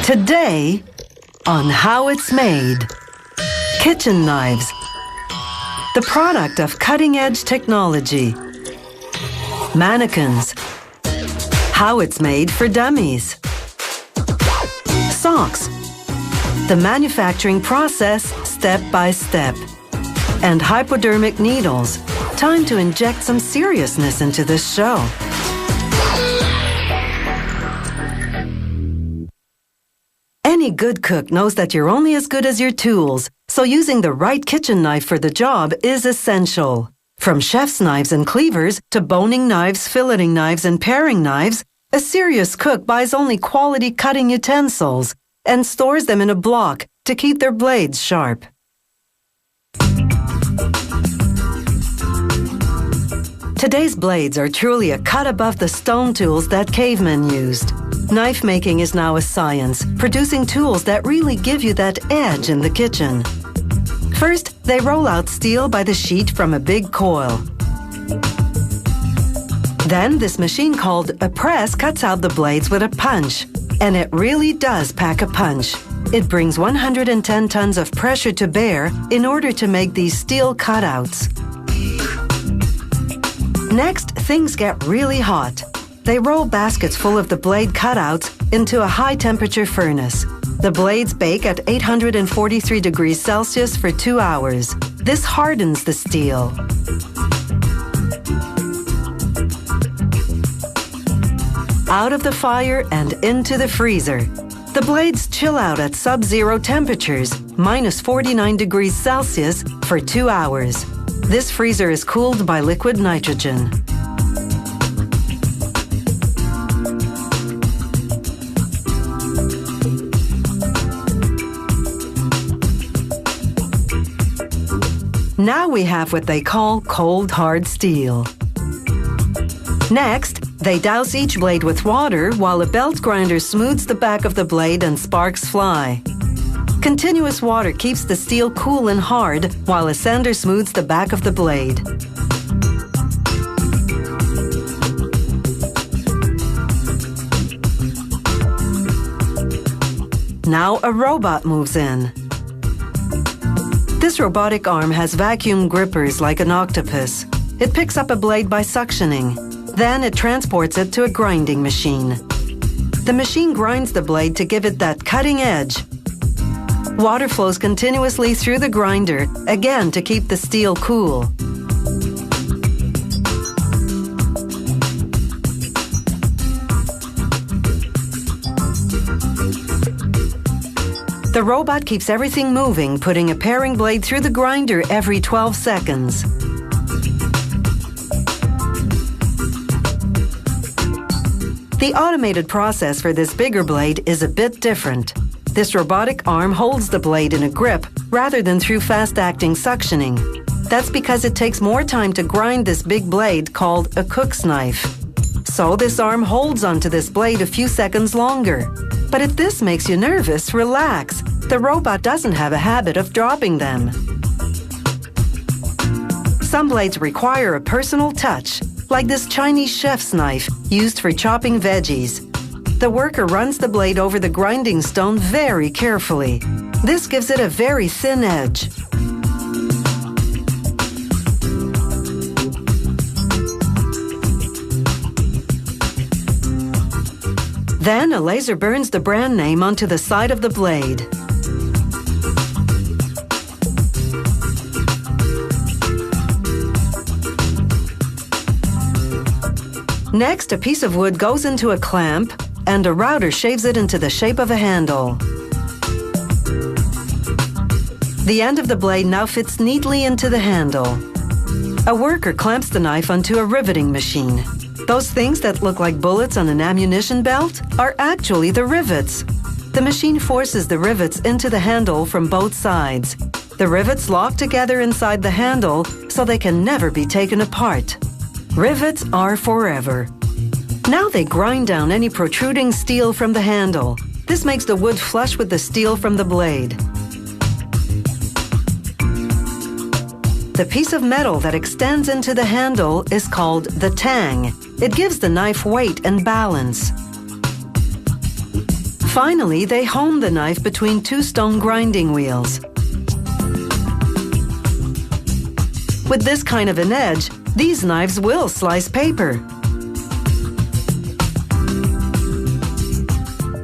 Today, on How It's Made. Kitchen knives, the product of cutting-edge technology. Mannequins, how it's made for dummies. Socks, the manufacturing process step by step. And hypodermic needles, time to inject some seriousness into this show. Any good cook knows that you're only as good as your tools, so using the right kitchen knife for the job is essential. From chef's knives and cleavers to boning knives, filleting knives, and paring knives, a serious cook buys only quality cutting utensils and stores them in a block to keep their blades sharp. Today's blades are truly a cut above the stone tools that cavemen used. Knife making is now a science, producing tools that really give you that edge in the kitchen. First, they roll out steel by the sheet from a big coil. Then, this machine called a press cuts out the blades with a punch. And it really does pack a punch. It brings 110 tons of pressure to bear in order to make these steel cutouts. Next, things get really hot. They roll baskets full of the blade cutouts into a high-temperature furnace. The blades bake at 843 degrees Celsius for 2 hours. This hardens the steel. Out of the fire and into the freezer. The blades chill out at sub-zero temperatures, minus 49 degrees Celsius, for 2 hours. This freezer is cooled by liquid nitrogen. Now we have what they call cold hard steel. Next, they douse each blade with water while a belt grinder smooths the back of the blade and sparks fly. Continuous water keeps the steel cool and hard while a sander smooths the back of the blade. Now a robot moves in. This robotic arm has vacuum grippers like an octopus. It picks up a blade by suctioning. Then it transports it to a grinding machine. The machine grinds the blade to give it that cutting edge. Water flows continuously through the grinder, again to keep the steel cool. The robot keeps everything moving, putting a paring blade through the grinder every 12 seconds. The automated process for this bigger blade is a bit different. This robotic arm holds the blade in a grip rather than through fast-acting suctioning. That's because it takes more time to grind this big blade called a cook's knife. So this arm holds onto this blade a few seconds longer. But if this makes you nervous, relax. The robot doesn't have a habit of dropping them. Some blades require a personal touch, like this Chinese chef's knife used for chopping veggies. The worker runs the blade over the grinding stone very carefully. This gives it a very thin edge. Then a laser burns the brand name onto the side of the blade. Next, a piece of wood goes into a clamp, and a router shaves it into the shape of a handle. The end of the blade now fits neatly into the handle. A worker clamps the knife onto a riveting machine. Those things that look like bullets on an ammunition belt are actually the rivets. The machine forces the rivets into the handle from both sides. The rivets lock together inside the handle so they can never be taken apart. Rivets are forever. Now they grind down any protruding steel from the handle. This makes the wood flush with the steel from the blade. The piece of metal that extends into the handle is called the tang. It gives the knife weight and balance. Finally, they hone the knife between two stone grinding wheels. With this kind of an edge, these knives will slice paper.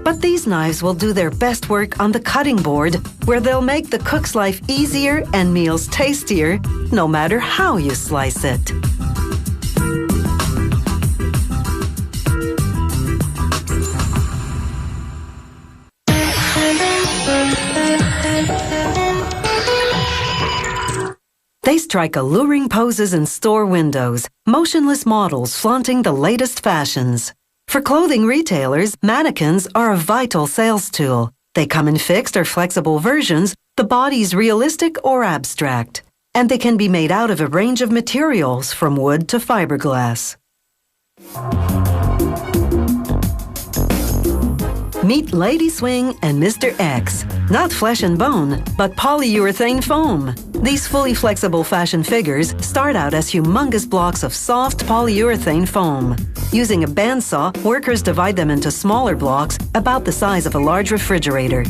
But these knives will do their best work on the cutting board, where they'll make the cook's life easier and meals tastier, no matter how you slice it. They strike alluring poses in store windows, motionless models flaunting the latest fashions. For clothing retailers, mannequins are a vital sales tool. They come in fixed or flexible versions, the body's realistic or abstract, and they can be made out of a range of materials from wood to fiberglass. Meet Lady Swing and Mr. X. Not flesh and bone, but polyurethane foam. These fully flexible fashion figures start out as humongous blocks of soft polyurethane foam. Using a bandsaw, workers divide them into smaller blocks about the size of a large refrigerator.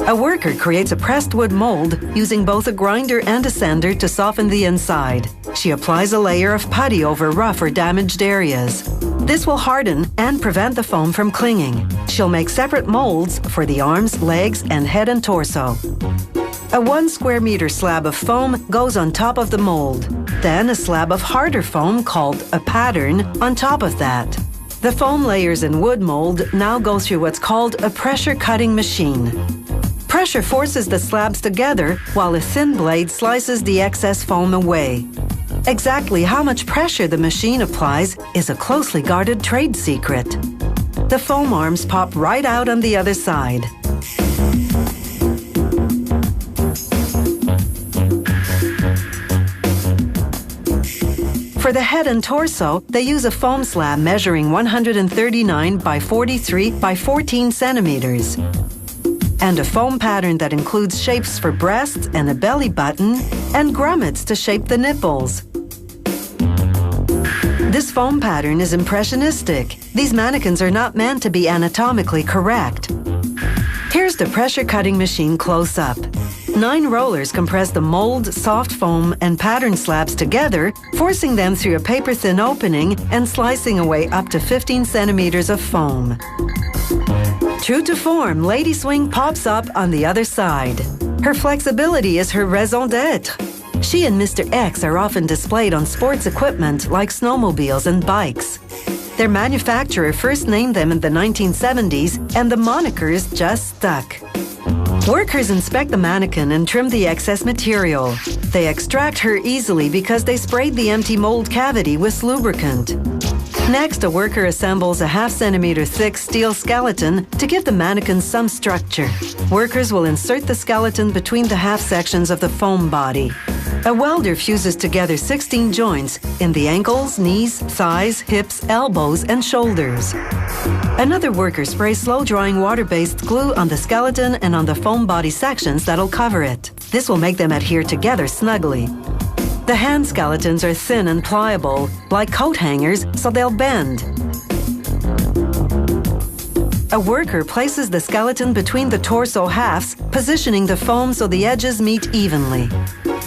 A worker creates a pressed wood mold using both a grinder and a sander to soften the inside. She applies a layer of putty over rough or damaged areas. This will harden and prevent the foam from clinging. She'll make separate molds for the arms, legs, and head and torso. A 1 square meter slab of foam goes on top of the mold. Then a slab of harder foam called a pattern on top of that. The foam layers in wood mold now go through what's called a pressure cutting machine. Pressure forces the slabs together while a thin blade slices the excess foam away. Exactly how much pressure the machine applies is a closely guarded trade secret. The foam arms pop right out on the other side. For the head and torso, they use a foam slab measuring 139 by 43 by 14 centimeters. And a foam pattern that includes shapes for breasts and a belly button, and grommets to shape the nipples. This foam pattern is impressionistic. These mannequins are not meant to be anatomically correct. Here's the pressure cutting machine close up. 9 rollers compress the mold, soft foam, and pattern slabs together, forcing them through a paper-thin opening and slicing away up to 15 centimeters of foam. True to form, Lady Swing pops up on the other side. Her flexibility is her raison d'être. She and Mr. X are often displayed on sports equipment like snowmobiles and bikes. Their manufacturer first named them in the 1970s, and the monikers just stuck. Workers inspect the mannequin and trim the excess material. They extract her easily because they sprayed the empty mold cavity with lubricant. Next, a worker assembles a half-centimeter thick steel skeleton to give the mannequin some structure. Workers will insert the skeleton between the half sections of the foam body. A welder fuses together 16 joints in the ankles, knees, thighs, hips, elbows, and shoulders. Another worker sprays slow-drying water-based glue on the skeleton and on the foam body sections that'll cover it. This will make them adhere together snugly. The hand skeletons are thin and pliable, like coat hangers, so they'll bend. A worker places the skeleton between the torso halves, positioning the foam so the edges meet evenly.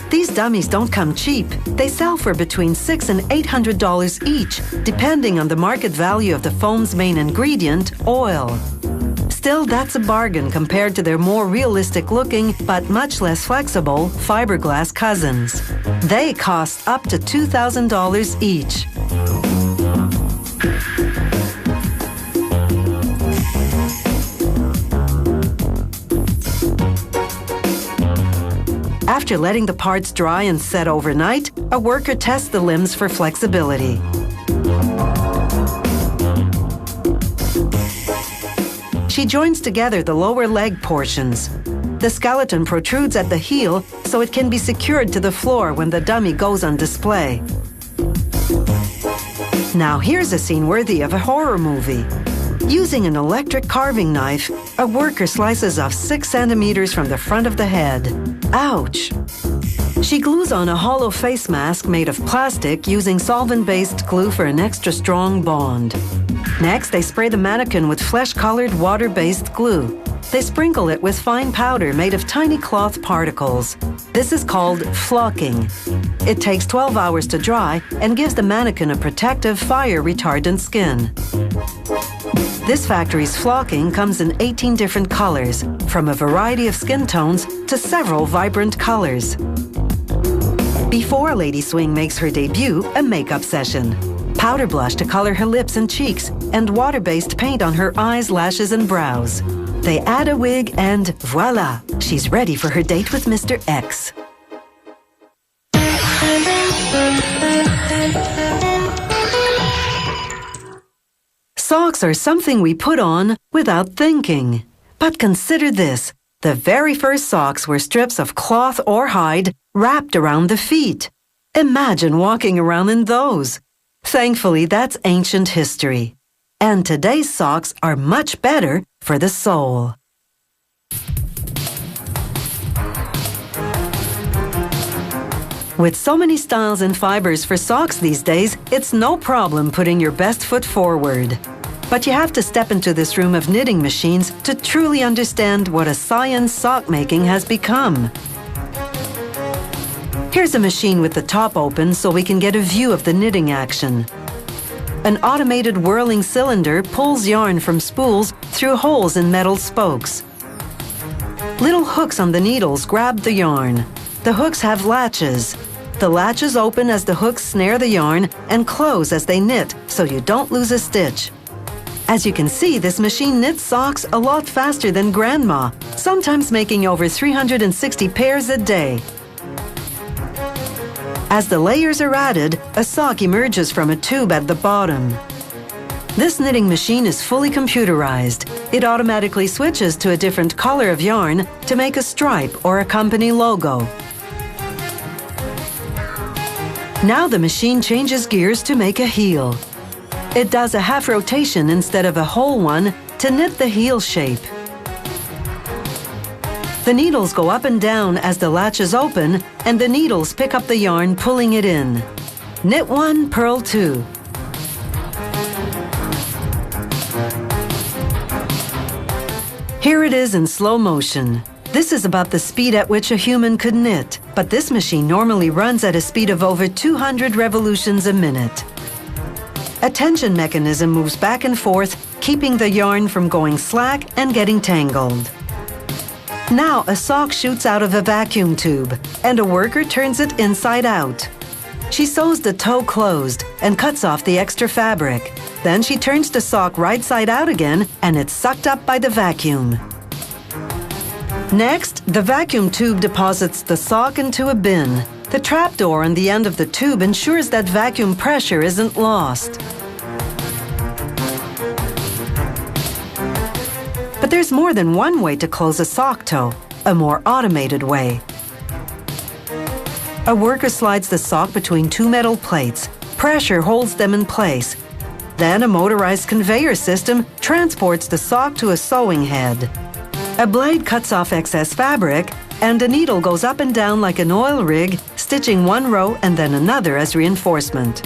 These dummies don't come cheap. They sell for between $600 and $800 each, depending on the market value of the foam's main ingredient, oil. Still, that's a bargain compared to their more realistic-looking, but much less flexible, fiberglass cousins. They cost up to $2,000 each. After letting the parts dry and set overnight, a worker tests the limbs for flexibility. She joins together the lower leg portions. The skeleton protrudes at the heel so it can be secured to the floor when the dummy goes on display. Now here's a scene worthy of a horror movie. Using an electric carving knife, a worker slices off 6 centimeters from the front of the head. Ouch! She glues on a hollow face mask made of plastic using solvent-based glue for an extra strong bond. Next, they spray the mannequin with flesh-colored water-based glue. They sprinkle it with fine powder made of tiny cloth particles. This is called flocking. It takes 12 hours to dry and gives the mannequin a protective, fire-retardant skin. This factory's flocking comes in 18 different colors, from a variety of skin tones to several vibrant colors. Before Lady Swing makes her debut, a makeup session. Powder blush to color her lips and cheeks, and water-based paint on her eyes, lashes, and brows. They add a wig and voila! She's ready for her date with Mr. X. Socks are something we put on without thinking. But consider this. The very first socks were strips of cloth or hide wrapped around the feet. Imagine walking around in those. Thankfully, that's ancient history. And today's socks are much better for the soul. With so many styles and fibers for socks these days, it's no problem putting your best foot forward. But you have to step into this room of knitting machines to truly understand what a science sock making has become. Here's a machine with the top open so we can get a view of the knitting action. An automated whirling cylinder pulls yarn from spools through holes in metal spokes. Little hooks on the needles grab the yarn. The hooks have latches. The latches open as the hooks snare the yarn and close as they knit so you don't lose a stitch. As you can see, this machine knits socks a lot faster than Grandma, sometimes making over 360 pairs a day. As the layers are added, a sock emerges from a tube at the bottom. This knitting machine is fully computerized. It automatically switches to a different color of yarn to make a stripe or a company logo. Now the machine changes gears to make a heel. It does a half rotation instead of a whole one to knit the heel shape. The needles go up and down as the latches open, and the needles pick up the yarn, pulling it in. Knit 1, purl 2. Here it is in slow motion. This is about the speed at which a human could knit, but this machine normally runs at a speed of over 200 revolutions a minute. A tension mechanism moves back and forth, keeping the yarn from going slack and getting tangled. Now a sock shoots out of a vacuum tube, and a worker turns it inside out. She sews the toe closed and cuts off the extra fabric. Then she turns the sock right side out again, and it's sucked up by the vacuum. Next, the vacuum tube deposits the sock into a bin. The trapdoor on the end of the tube ensures that vacuum pressure isn't lost. But there's more than one way to close a sock toe, a more automated way. A worker slides the sock between two metal plates. Pressure holds them in place. Then a motorized conveyor system transports the sock to a sewing head. A blade cuts off excess fabric, and a needle goes up and down like an oil rig, stitching one row and then another as reinforcement.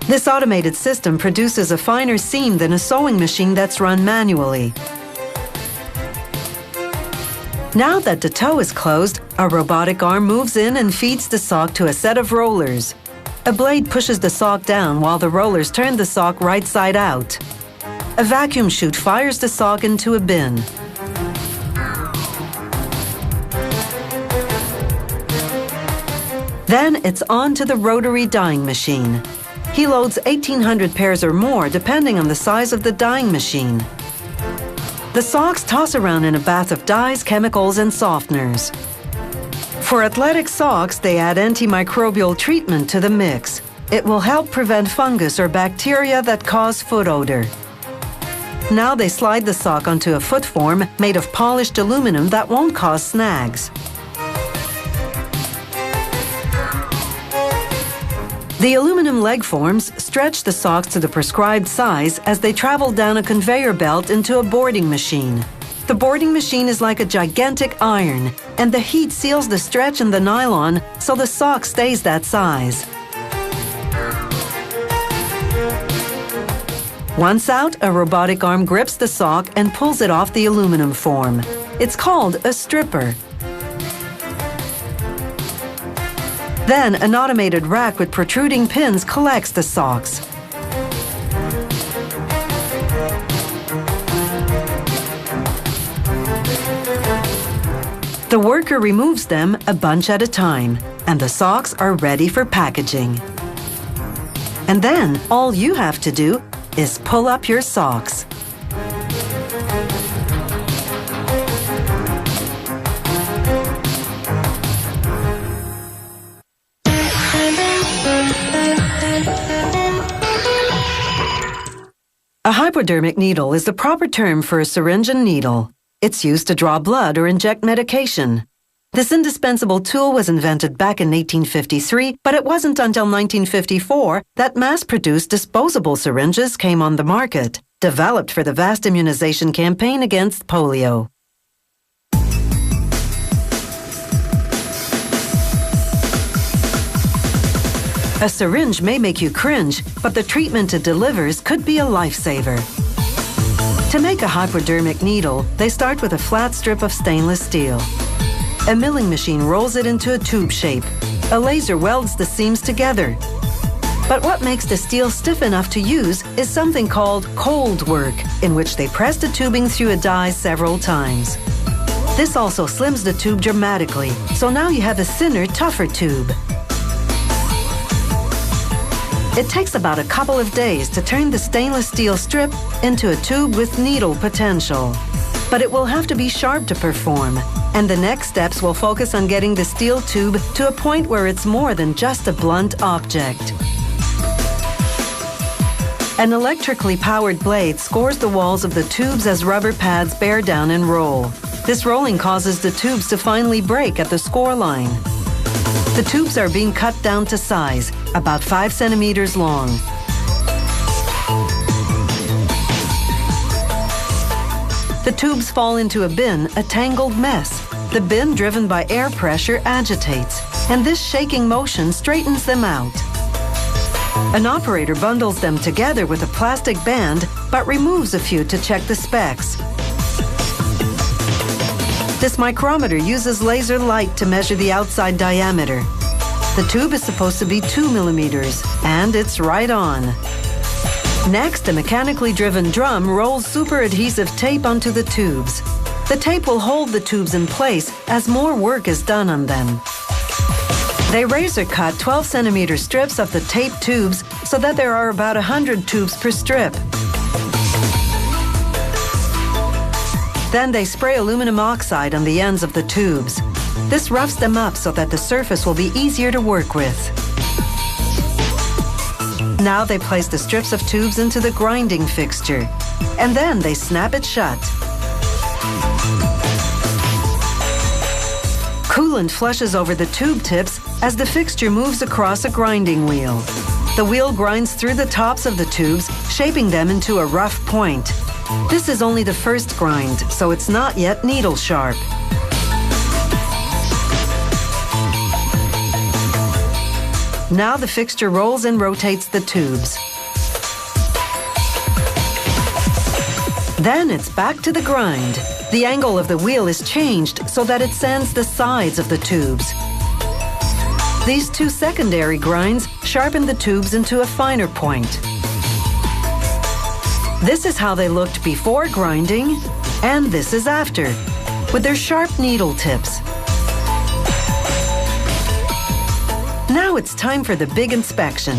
This automated system produces a finer seam than a sewing machine that's run manually. Now that the toe is closed, a robotic arm moves in and feeds the sock to a set of rollers. A blade pushes the sock down while the rollers turn the sock right side out. A vacuum chute fires the sock into a bin. Then it's on to the rotary dyeing machine. He loads 1,800 pairs or more depending on the size of the dyeing machine. The socks toss around in a bath of dyes, chemicals, and softeners. For athletic socks, they add antimicrobial treatment to the mix. It will help prevent fungus or bacteria that cause foot odor. Now they slide the sock onto a foot form made of polished aluminum that won't cause snags. The aluminum leg forms stretch the socks to the prescribed size as they travel down a conveyor belt into a boarding machine. The boarding machine is like a gigantic iron, and the heat seals the stretch in the nylon so the sock stays that size. Once out, a robotic arm grips the sock and pulls it off the aluminum form. It's called a stripper. Then, an automated rack with protruding pins collects the socks. The worker removes them a bunch at a time, and the socks are ready for packaging. And then, all you have to do is pull up your socks. A hypodermic needle is the proper term for a syringe and needle. It's used to draw blood or inject medication. This indispensable tool was invented back in 1853, but it wasn't until 1954 that mass-produced disposable syringes came on the market, developed for the vast immunization campaign against polio. A syringe may make you cringe, but the treatment it delivers could be a lifesaver. To make a hypodermic needle, they start with a flat strip of stainless steel. A milling machine rolls it into a tube shape. A laser welds the seams together. But what makes the steel stiff enough to use is something called cold work, in which they press the tubing through a die several times. This also slims the tube dramatically, so now you have a thinner, tougher tube. It takes about a couple of days to turn the stainless steel strip into a tube with needle potential. But it will have to be sharp to perform, and the next steps will focus on getting the steel tube to a point where it's more than just a blunt object. An electrically powered blade scores the walls of the tubes as rubber pads bear down and roll. This rolling causes the tubes to finally break at the score line. The tubes are being cut down to size, about 5 centimeters long. The tubes fall into a bin, a tangled mess. The bin, driven by air pressure, agitates, and this shaking motion straightens them out. An operator bundles them together with a plastic band, but removes a few to check the specs. This micrometer uses laser light to measure the outside diameter. The tube is supposed to be 2 millimeters, and it's right on. Next, a mechanically driven drum rolls super adhesive tape onto the tubes. The tape will hold the tubes in place as more work is done on them. They razor cut 12 centimeter strips of the tape tubes so that there are about 100 tubes per strip. Then they spray aluminum oxide on the ends of the tubes. This roughs them up so that the surface will be easier to work with. Now they place the strips of tubes into the grinding fixture, and then they snap it shut. Coolant flushes over the tube tips as the fixture moves across a grinding wheel. The wheel grinds through the tops of the tubes, shaping them into a rough point. This is only the first grind, so it's not yet needle sharp. Now the fixture rolls and rotates the tubes. Then it's back to the grind. The angle of the wheel is changed so that it sands the sides of the tubes. These two secondary grinds sharpen the tubes into a finer point. This is how they looked before grinding, and this is after, with their sharp needle tips. Now it's time for the big inspection.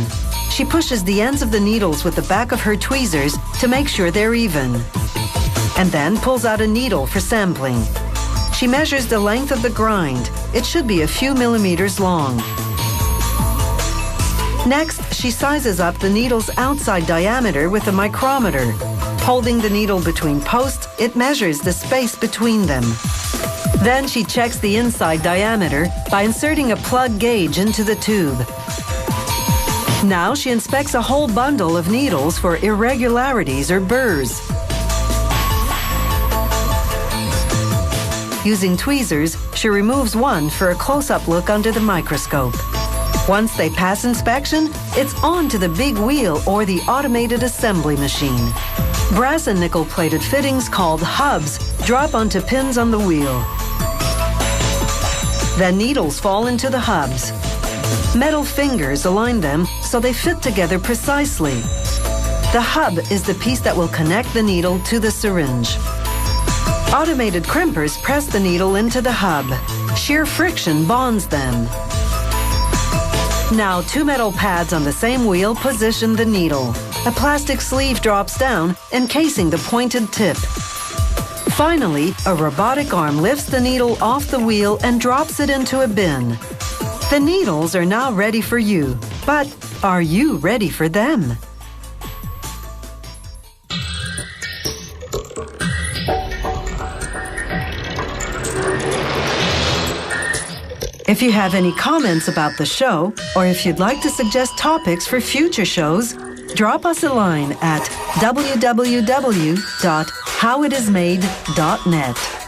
She pushes the ends of the needles with the back of her tweezers to make sure they're even, and then pulls out a needle for sampling. She measures the length of the grind. It should be a few millimeters long. Next, she sizes up the needle's outside diameter with a micrometer. Holding the needle between posts, it measures the space between them. Then she checks the inside diameter by inserting a plug gauge into the tube. Now she inspects a whole bundle of needles for irregularities or burrs. Using tweezers, she removes one for a close-up look under the microscope. Once they pass inspection, it's on to the big wheel or the automated assembly machine. Brass and nickel-plated fittings called hubs drop onto pins on the wheel. Then needles fall into the hubs. Metal fingers align them so they fit together precisely. The hub is the piece that will connect the needle to the syringe. Automated crimpers press the needle into the hub. Sheer friction bonds them. Now, two metal pads on the same wheel position the needle. A plastic sleeve drops down, encasing the pointed tip. Finally, a robotic arm lifts the needle off the wheel and drops it into a bin. The needles are now ready for you, but are you ready for them? If you have any comments about the show, or if you'd like to suggest topics for future shows, drop us a line at www.howitismade.net.